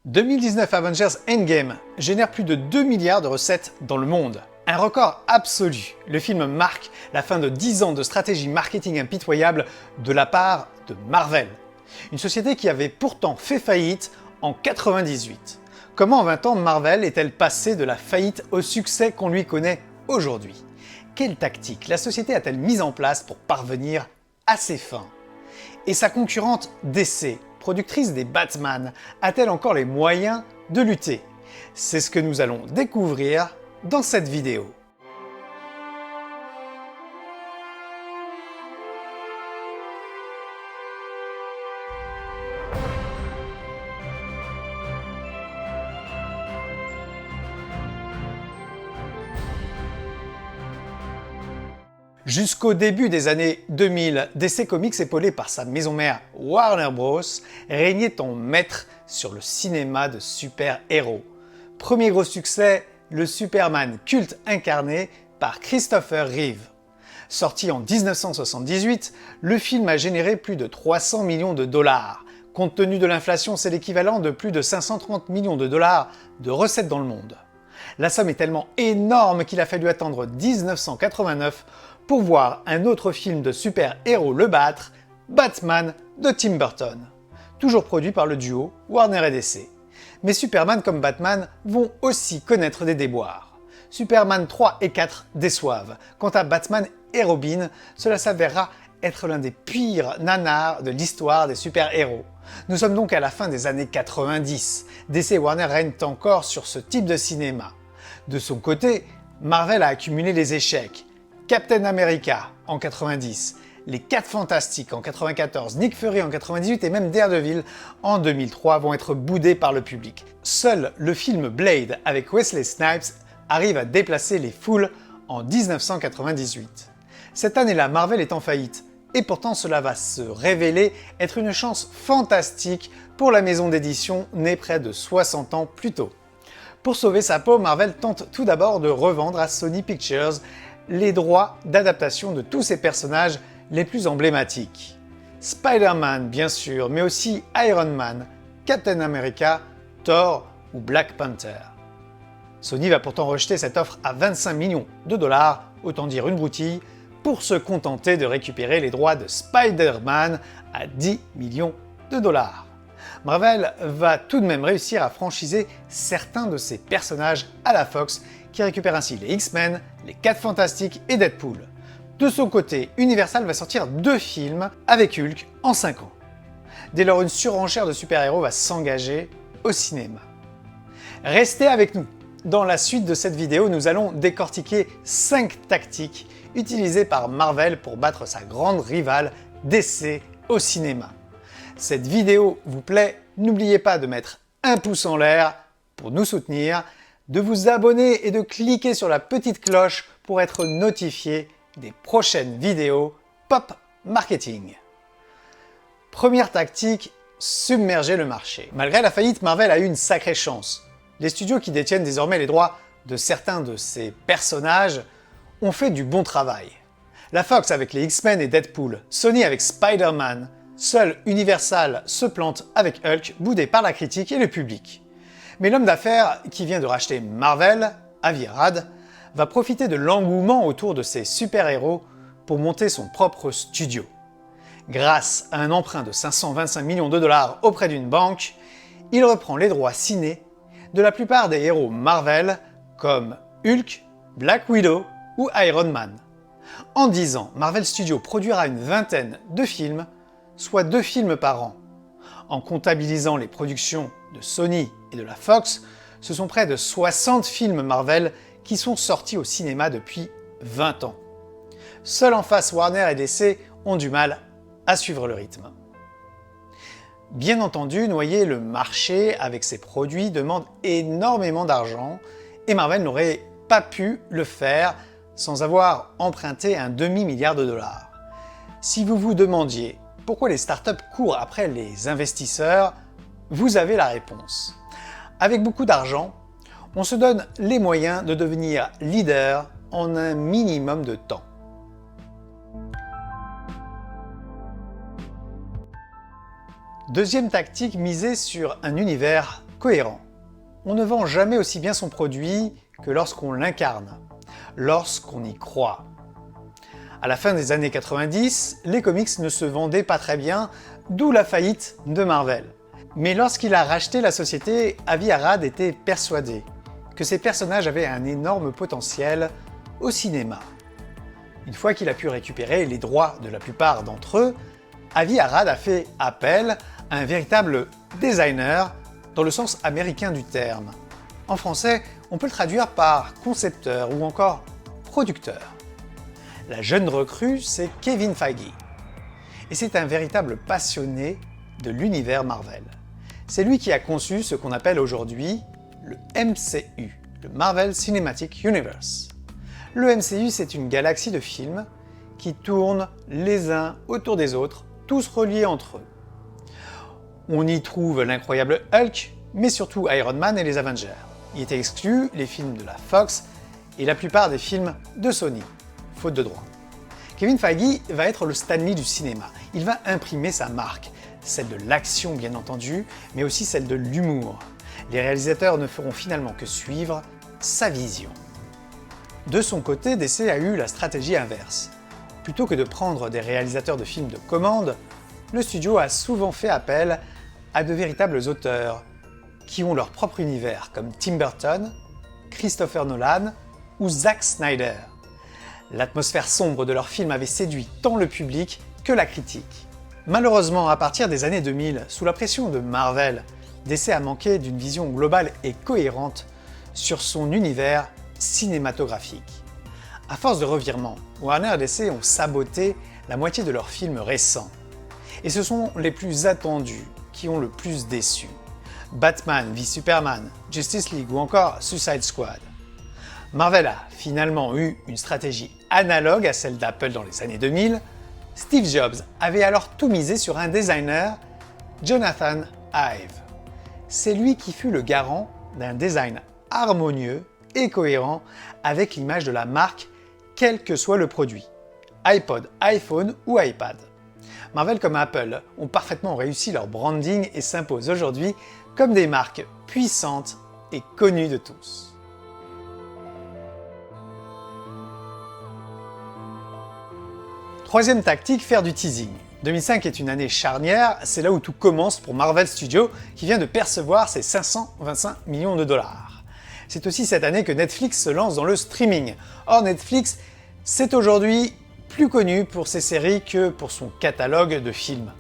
2019 Avengers Endgame génère plus de 2 milliards de recettes dans le monde. Un record absolu. Le film marque la fin de 10 ans de stratégie marketing impitoyable de la part de Marvel. Une société qui avait pourtant fait faillite en 98. Comment en 20 ans Marvel est-elle passée de la faillite au succès qu'on lui connaît aujourd'hui? Quelle tactique la société a-t-elle mise en place pour parvenir à ses fins? Et sa concurrente DC, productrice des Batman, a-t-elle encore les moyens de lutter? C'est ce que nous allons découvrir dans cette vidéo. Jusqu'au début des années 2000, DC Comics, épaulé par sa maison mère Warner Bros, régnait en maître sur le cinéma de super-héros. Premier gros succès, le Superman culte incarné par Christopher Reeve. Sorti en 1978, le film a généré plus de 300 millions de dollars. Compte tenu de l'inflation, c'est l'équivalent de plus de 530 millions de dollars de recettes dans le monde. La somme est tellement énorme qu'il a fallu attendre 1989 pour voir un autre film de super-héros le battre, Batman de Tim Burton. Toujours produit par le duo Warner et DC. Mais Superman comme Batman vont aussi connaître des déboires. Superman 3 et 4 déçoivent. Quant à Batman et Robin, cela s'avérera être l'un des pires nanars de l'histoire des super-héros. Nous sommes donc à la fin des années 90. DC et Warner règnent encore sur ce type de cinéma. De son côté, Marvel a accumulé les échecs. Captain America en 90, les 4 Fantastiques en 94, Nick Fury en 98 et même Daredevil en 2003 vont être boudés par le public. Seul le film Blade avec Wesley Snipes arrive à déplacer les foules en 1998. Cette année-là, Marvel est en faillite. Et pourtant cela va se révéler être une chance fantastique pour la maison d'édition née près de 60 ans plus tôt. Pour sauver sa peau, Marvel tente tout d'abord de revendre à Sony Pictures les droits d'adaptation de tous ses personnages les plus emblématiques. Spider-Man bien sûr, mais aussi Iron Man, Captain America, Thor ou Black Panther. Sony va pourtant rejeter cette offre à 25 millions de dollars, autant dire une broutille, pour se contenter de récupérer les droits de Spider-Man à 10 millions de dollars. Marvel va tout de même réussir à franchiser certains de ses personnages à la Fox, qui récupère ainsi les X-Men, les 4 Fantastiques et Deadpool. De son côté, Universal va sortir 2 films avec Hulk en 5 ans. Dès lors, une surenchère de super-héros va s'engager au cinéma. Restez avec nous. Dans la suite de cette vidéo, nous allons décortiquer 5 tactiques utilisées par Marvel pour battre sa grande rivale DC au cinéma. Cette vidéo vous plaît, n'oubliez pas de mettre un pouce en l'air pour nous soutenir, de vous abonner et de cliquer sur la petite cloche pour être notifié des prochaines vidéos Pop Marketing. Première tactique, submerger le marché. Malgré la faillite, Marvel a eu une sacrée chance. Les studios qui détiennent désormais les droits de certains de ses personnages ont fait du bon travail. La Fox avec les X-Men et Deadpool, Sony avec Spider-Man, seul Universal se plante avec Hulk, boudé par la critique et le public. Mais l'homme d'affaires qui vient de racheter Marvel, Avi Arad, va profiter de l'engouement autour de ses super-héros pour monter son propre studio. Grâce à un emprunt de 525 millions de dollars auprès d'une banque, il reprend les droits ciné de la plupart des héros Marvel comme Hulk, Black Widow ou Iron Man. En 10 ans, Marvel Studios produira une vingtaine de films, soit 2 films par an. En comptabilisant les productions de Sony et de la Fox, ce sont près de 60 films Marvel qui sont sortis au cinéma depuis 20 ans. Seuls en face Warner et DC ont du mal à suivre le rythme. Bien entendu, noyer le marché avec ses produits demande énormément d'argent et Marvel n'aurait pas pu le faire sans avoir emprunté un demi-milliard de dollars. Si vous vous demandiez pourquoi les startups courent après les investisseurs, vous avez la réponse. Avec beaucoup d'argent, on se donne les moyens de devenir leader en un minimum de temps. Deuxième tactique, miser sur un univers cohérent. On ne vend jamais aussi bien son produit que lorsqu'on l'incarne, lorsqu'on y croit. À la fin des années 90, les comics ne se vendaient pas très bien, d'où la faillite de Marvel. Mais lorsqu'il a racheté la société, Avi Arad était persuadé que ses personnages avaient un énorme potentiel au cinéma. Une fois qu'il a pu récupérer les droits de la plupart d'entre eux, Avi Arad a fait appel à un véritable designer dans le sens américain du terme. En français, on peut le traduire par concepteur ou encore producteur. La jeune recrue, c'est Kevin Feige. Et c'est un véritable passionné de l'univers Marvel. C'est lui qui a conçu ce qu'on appelle aujourd'hui le MCU, le Marvel Cinematic Universe. Le MCU, c'est une galaxie de films qui tournent les uns autour des autres, tous reliés entre eux. On y trouve l'incroyable Hulk, mais surtout Iron Man et les Avengers. Il était exclu les films de la Fox et la plupart des films de Sony, faute de droit. Kevin Feige va être le Stan Lee du cinéma. Il va imprimer sa marque, celle de l'action bien entendu, mais aussi celle de l'humour. Les réalisateurs ne feront finalement que suivre sa vision. De son côté, DC a eu la stratégie inverse. Plutôt que de prendre des réalisateurs de films de commande, le studio a souvent fait appel à de véritables auteurs qui ont leur propre univers, comme Tim Burton, Christopher Nolan ou Zack Snyder. L'atmosphère sombre de leurs films avait séduit tant le public que la critique. Malheureusement, à partir des années 2000, sous la pression de Marvel, DC a manqué d'une vision globale et cohérente sur son univers cinématographique. À force de revirements, Warner et DC ont saboté la moitié de leurs films récents. Et ce sont les plus attendus qui ont le plus déçu. Batman v Superman, Justice League ou encore Suicide Squad. Marvel a finalement eu une stratégie analogue à celle d'Apple dans les années 2000. Steve Jobs avait alors tout misé sur un designer, Jonathan Ive. C'est lui qui fut le garant d'un design harmonieux et cohérent avec l'image de la marque, quel que soit le produit, iPod, iPhone ou iPad. Marvel comme Apple ont parfaitement réussi leur branding et s'imposent aujourd'hui comme des marques puissantes et connues de tous. Troisième tactique, faire du teasing. 2005 est une année charnière, c'est là où tout commence pour Marvel Studios qui vient de percevoir ses 525 millions de dollars. C'est aussi cette année que Netflix se lance dans le streaming. Or Netflix, c'est aujourd'hui plus connu pour ses séries que pour son catalogue de films.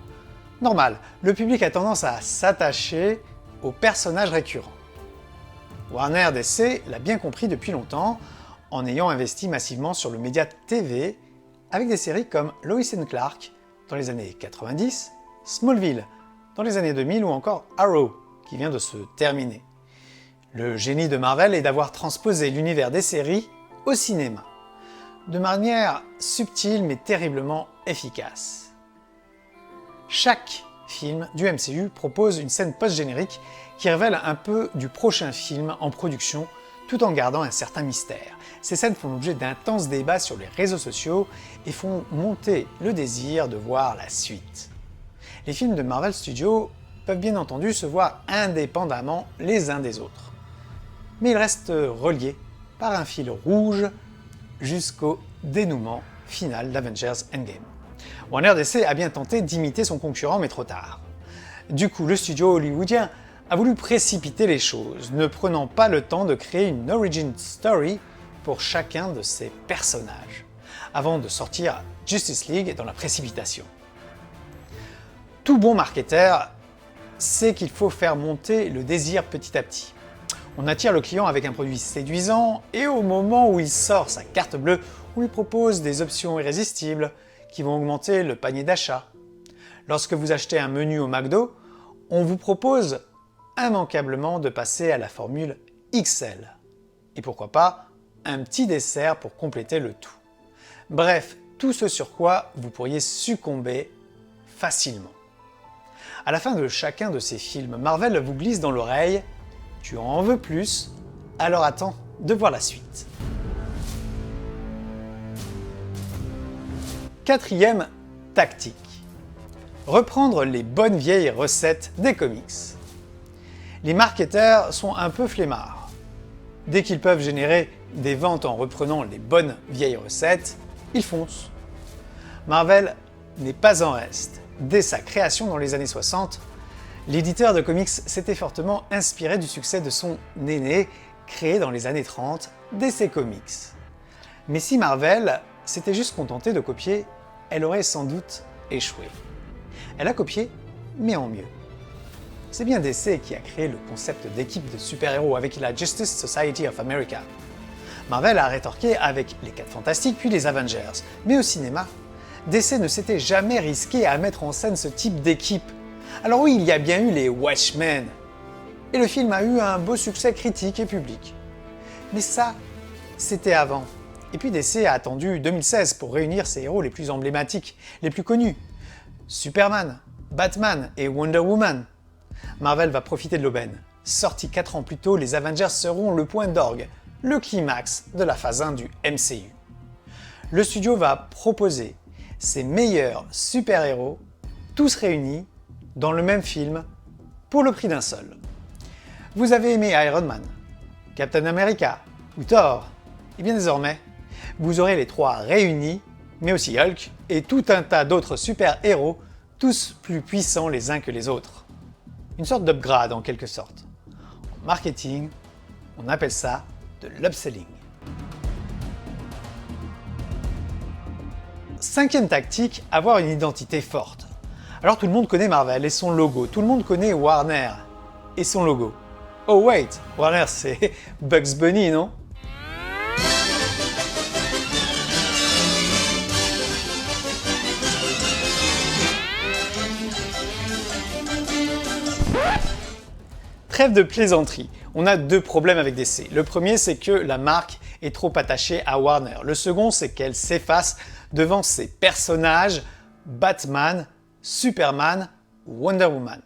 Normal, le public a tendance à s'attacher aux personnages récurrents. Warner DC l'a bien compris depuis longtemps en ayant investi massivement sur le média TV avec des séries comme Lois & Clark dans les années 90, Smallville dans les années 2000 ou encore Arrow qui vient de se terminer. Le génie de Marvel est d'avoir transposé l'univers des séries au cinéma, de manière subtile mais terriblement efficace. Chaque film du MCU propose une scène post-générique qui révèle un peu du prochain film en production tout en gardant un certain mystère. Ces scènes font l'objet d'intenses débats sur les réseaux sociaux et font monter le désir de voir la suite. Les films de Marvel Studios peuvent bien entendu se voir indépendamment les uns des autres, mais ils restent reliés par un fil rouge jusqu'au dénouement final d'Avengers Endgame. Warner DC a bien tenté d'imiter son concurrent, mais trop tard. Du coup, le studio hollywoodien a voulu précipiter les choses, ne prenant pas le temps de créer une origin story pour chacun de ses personnages, avant de sortir Justice League dans la précipitation. Tout bon marketeur sait qu'il faut faire monter le désir petit à petit. On attire le client avec un produit séduisant et au moment où il sort sa carte bleue, on lui propose des options irrésistibles qui vont augmenter le panier d'achat. Lorsque vous achetez un menu au McDo, on vous propose immanquablement de passer à la formule XL. Et pourquoi pas un petit dessert pour compléter le tout. Bref, tout ce sur quoi vous pourriez succomber facilement. À la fin de chacun de ces films, Marvel vous glisse dans l'oreille « Tu en veux plus, alors attends de voir la suite ». Quatrième tactique. Reprendre les bonnes vieilles recettes des comics. Les marketeurs sont un peu flemmards. Dès qu'ils peuvent générer des ventes en reprenant les bonnes vieilles recettes, ils foncent. Marvel n'est pas en reste. Dès sa création dans les années 60, l'éditeur de comics s'était fortement inspiré du succès de son aîné, créé dans les années 30, DC Comics. Mais si Marvel s'était juste contenté de copier, elle aurait sans doute échoué. Elle a copié, mais en mieux. C'est bien DC qui a créé le concept d'équipe de super-héros avec la Justice Society of America. Marvel a rétorqué avec les 4 Fantastiques puis les Avengers, mais au cinéma, DC ne s'était jamais risqué à mettre en scène ce type d'équipe. Alors oui, il y a bien eu les Watchmen, et le film a eu un beau succès critique et public. Mais ça, c'était avant. Et puis DC a attendu 2016 pour réunir ses héros les plus emblématiques, les plus connus. Superman, Batman et Wonder Woman. Marvel va profiter de l'aubaine. Sortis 4 ans plus tôt, les Avengers seront le point d'orgue, le climax de la phase 1 du MCU. Le studio va proposer ses meilleurs super-héros, tous réunis, dans le même film, pour le prix d'un seul. Vous avez aimé Iron Man, Captain America ou Thor? Et bien désormais, vous aurez les 3 réunis, mais aussi Hulk et tout un tas d'autres super-héros, tous plus puissants les uns que les autres. Une sorte d'upgrade en quelque sorte. En marketing, on appelle ça de l'upselling. 5e tactique, avoir une identité forte. Alors tout le monde connaît Marvel et son logo, tout le monde connaît Warner et son logo. Oh wait, Warner c'est Bugs Bunny, non? Trêve de plaisanterie, on a 2 problèmes avec DC. Le premier, c'est que la marque est trop attachée à Warner. Le second, c'est qu'elle s'efface devant ses personnages Batman, Superman ou Wonder Woman.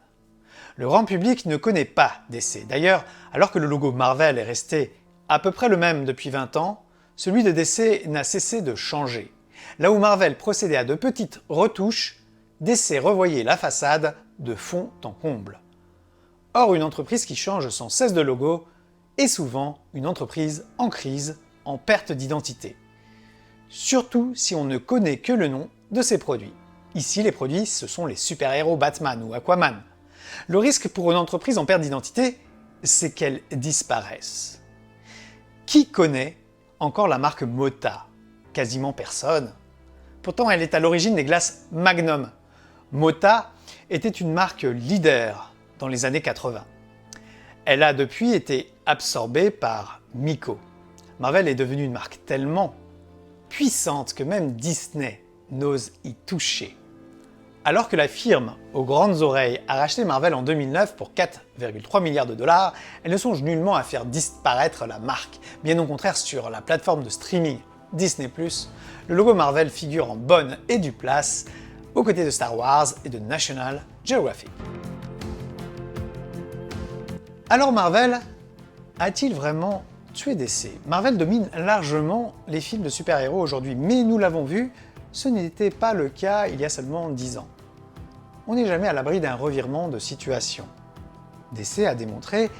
Le grand public ne connaît pas DC. D'ailleurs, alors que le logo Marvel est resté à peu près le même depuis 20 ans, celui de DC n'a cessé de changer. Là où Marvel procédait à de petites retouches, DC revoyait la façade de fond en comble. Or, une entreprise qui change sans cesse de logo est souvent une entreprise en crise, en perte d'identité. Surtout si on ne connaît que le nom de ses produits. Ici, les produits, ce sont les super-héros Batman ou Aquaman. Le risque pour une entreprise en perte d'identité, c'est qu'elle disparaisse. Qui connaît encore la marque Mota? Quasiment personne. Pourtant, elle est à l'origine des glaces Magnum. Mota était une marque leader dans les années 80. Elle a depuis été absorbée par Miko. Marvel est devenue une marque tellement puissante que même Disney n'ose y toucher. Alors que la firme aux grandes oreilles a racheté Marvel en 2009 pour 4,3 milliards de dollars, elle ne songe nullement à faire disparaître la marque. Bien au contraire, sur la plateforme de streaming Disney+, le logo Marvel figure en bonne et due place aux côtés de Star Wars et de National Geographic. Alors Marvel a-t-il vraiment tué DC? Marvel domine largement les films de super-héros aujourd'hui, mais nous l'avons vu, ce n'était pas le cas il y a seulement 10 ans. On n'est jamais à l'abri d'un revirement de situation. DC a démontré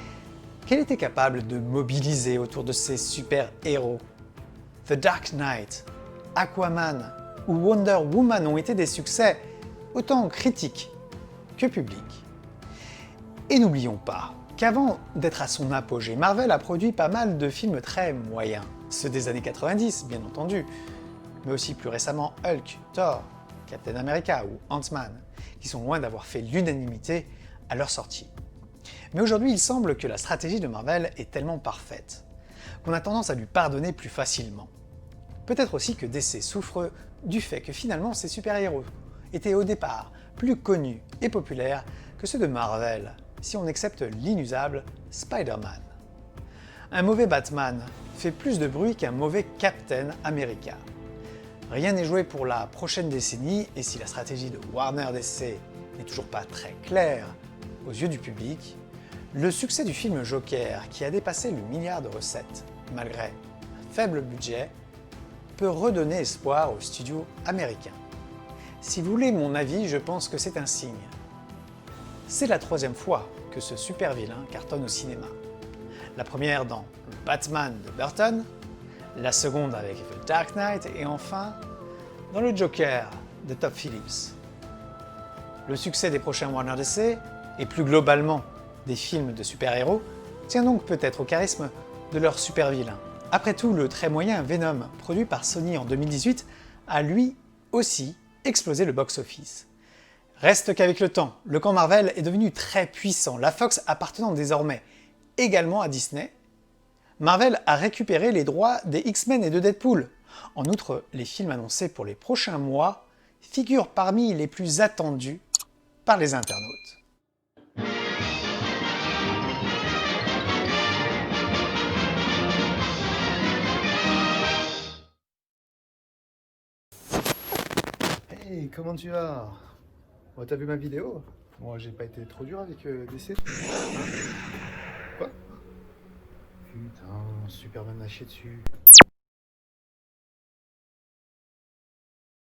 qu'elle était capable de mobiliser autour de ses super-héros. The Dark Knight, Aquaman ou Wonder Woman ont été des succès, autant critiques que publics. Et n'oublions pas qu'avant d'être à son apogée, Marvel a produit pas mal de films très moyens, ceux des années 90 bien entendu, mais aussi plus récemment Hulk, Thor, Captain America ou Ant-Man, qui sont loin d'avoir fait l'unanimité à leur sortie. Mais aujourd'hui, il semble que la stratégie de Marvel est tellement parfaite qu'on a tendance à lui pardonner plus facilement. Peut-être aussi que DC souffre du fait que finalement ces super-héros étaient au départ plus connus et populaires que ceux de Marvel, si on accepte l'inusable Spider-Man. Un mauvais Batman fait plus de bruit qu'un mauvais Captain America. Rien n'est joué pour la prochaine décennie et si la stratégie de Warner DC n'est toujours pas très claire aux yeux du public, le succès du film Joker, qui a dépassé le milliard de recettes malgré un faible budget, peut redonner espoir aux studios américains. Si vous voulez mon avis, je pense que c'est un signe. C'est la 3e fois que ce super vilain cartonne au cinéma. La première dans Batman de Burton, la seconde avec The Dark Knight et enfin dans le Joker de Todd Phillips. Le succès des prochains Warner DC, et plus globalement des films de super-héros, tient donc peut-être au charisme de leur super-vilain. Après tout, le très moyen Venom, produit par Sony en 2018, a lui aussi explosé le box-office. Reste qu'avec le temps, le camp Marvel est devenu très puissant, la Fox appartenant désormais également à Disney. Marvel a récupéré les droits des X-Men et de Deadpool. En outre, les films annoncés pour les prochains mois figurent parmi les plus attendus par les internautes. Hey, comment tu vas? Bon, t'as vu ma vidéo? Moi, j'ai pas été trop dur avec DC. Hein? Quoi? Putain, Superman l'a chié dessus.